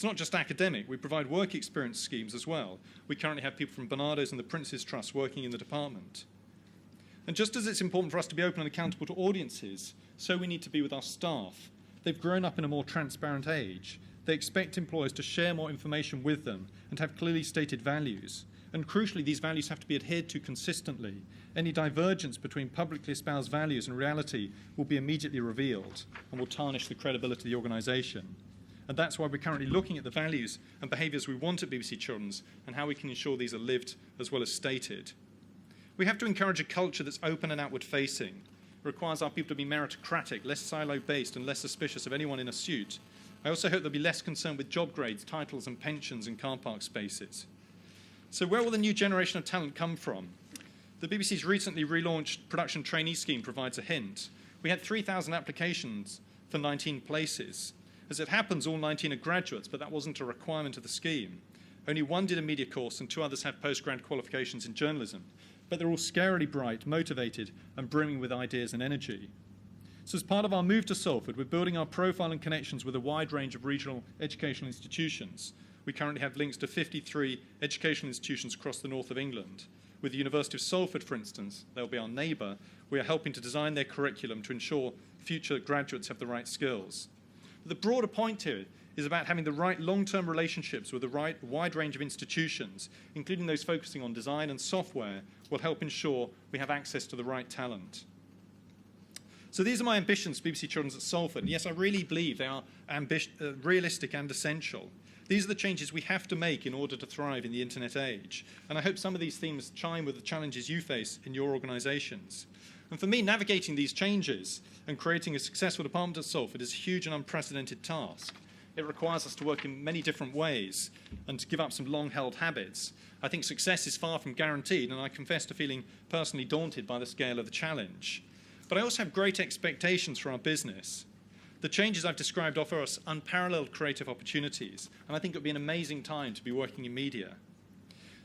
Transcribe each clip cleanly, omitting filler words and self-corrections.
It's not just academic. We provide work experience schemes as well. We currently have people from Barnardo's and the Prince's Trust working in the department. And just as it's important for us to be open and accountable to audiences, so we need to be with our staff. They've grown up in a more transparent age. They expect employers to share more information with them and have clearly stated values. And crucially, these values have to be adhered to consistently. Any divergence between publicly espoused values and reality will be immediately revealed and will tarnish the credibility of the organisation. And that's why we're currently looking at the values and behaviours we want at BBC Children's and how we can ensure these are lived as well as stated. We have to encourage a culture that's open and outward-facing. It requires our people to be meritocratic, less silo-based and less suspicious of anyone in a suit. I also hope they'll be less concerned with job grades, titles and pensions and car park spaces. So where will the new generation of talent come from? The BBC's recently relaunched production trainee scheme provides a hint. We had 3,000 applications for 19 places. As it happens, all 19 are graduates, but that wasn't a requirement of the scheme. Only one did a media course and 2 others have postgrad qualifications in journalism. But they're all scarily bright, motivated, and brimming with ideas and energy. So as part of our move to Salford, we're building our profile and connections with a wide range of regional educational institutions. We currently have links to 53 educational institutions across the north of England. With the University of Salford, for instance, they'll be our neighbour, we are helping to design their curriculum to ensure future graduates have the right skills. The broader point here is about having the right long-term relationships with the right wide range of institutions, including those focusing on design and software, will help ensure we have access to the right talent. So these are my ambitions for BBC Children's at Salford. And yes, I really believe they are realistic and essential. These are the changes we have to make in order to thrive in the internet age. And I hope some of these themes chime with the challenges you face in your organisations. And for me, navigating these changes and creating a successful department at Salford is a huge and unprecedented task. It requires us to work in many different ways and to give up some long-held habits. I think success is far from guaranteed, and I confess to feeling personally daunted by the scale of the challenge. But I also have great expectations for our business. The changes I've described offer us unparalleled creative opportunities, and I think it would be an amazing time to be working in media.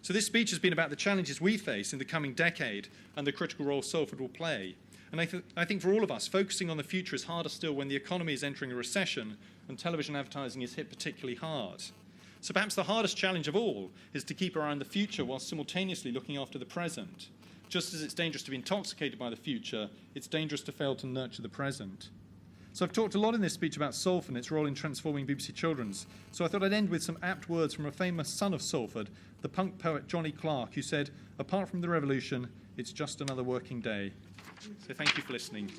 So this speech has been about the challenges we face in the coming decade and the critical role Salford will play. And I think for all of us, focusing on the future is harder still when the economy is entering a recession and television advertising is hit particularly hard. So perhaps the hardest challenge of all is to keep our eye on the future while simultaneously looking after the present. Just as it's dangerous to be intoxicated by the future, it's dangerous to fail to nurture the present. So I've talked a lot in this speech about Salford and its role in transforming BBC Children's. So I thought I'd end with some apt words from a famous son of Salford, the punk poet Johnny Clark, who said, "Apart from the revolution, it's just another working day." So thank you for listening.